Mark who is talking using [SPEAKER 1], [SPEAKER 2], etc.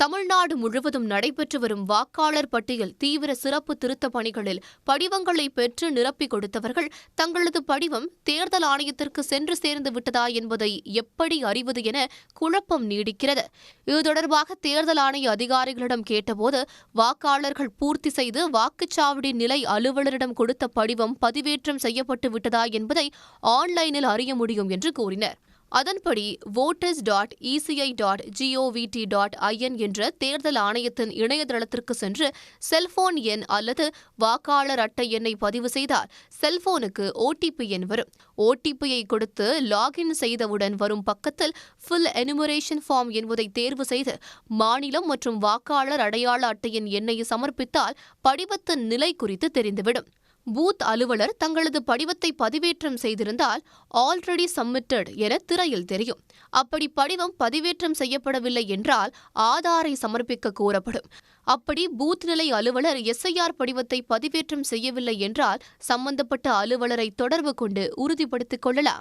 [SPEAKER 1] தமிழ்நாடு முழுவதும் நடைபெற்று வரும் வாக்காளர் பட்டியல் தீவிர சிறப்பு திருத்தப் பணிகளில் படிவங்களை பெற்று நிரப்பிக் கொடுத்தவர்கள் தங்களது படிவம் தேர்தல் ஆணையத்திற்கு சென்று சேர்ந்து விட்டதா என்பதை எப்படி அறிவது என குழப்பம் நீடிக்கிறது. இது தொடர்பாக தேர்தல் ஆணைய அதிகாரிகளிடம் கேட்டபோது வாக்காளர்கள் பூர்த்தி செய்து வாக்குச்சாவடி நிலை அலுவலரிடம் கொடுத்த படிவம் பதிவேற்றம் செய்யப்பட்டு விட்டதா என்பதை ஆன்லைனில் அறிய முடியும் என்று கூறினர். அதன்படி voters.eci.gov.in என்ற தேர்தல் ஆணையத்தின் இணையதளத்திற்கு சென்று செல்போன் எண் அல்லது வாக்காளர் அட்டை எண்ணை பதிவு செய்தால் செல்போனுக்கு OTP எண் வரும். OTPயை கொடுத்து லாகின் செய்தவுடன் வரும் பக்கத்தில் ஃபுல் எனுமரேஷன் ஃபார்ம் என்பதை தேர்வு செய்து மாநிலம் மற்றும் வாக்காளர் அடையாள அட்டையின் எண்ணை சமர்ப்பித்தால் படிவத்தின் நிலை குறித்து தெரிந்துவிடும். பூத் அலுவலர் தங்களது படிவத்தை பதிவேற்றம் செய்திருந்தால் ஆல்ரெடி சப்மிட்டட் என திரையில் தெரியும். அப்படி படிவம் பதிவேற்றம் செய்யப்படவில்லை என்றால் ஆதாரை சமர்ப்பிக்க கோரப்படும். அப்படி பூத் நிலை அலுவலர் SIR படிவத்தை பதிவேற்றம் செய்யவில்லை என்றால் சம்பந்தப்பட்ட அலுவலரை தொடர்பு கொண்டு உறுதிப்படுத்திக் கொள்ளலாம்.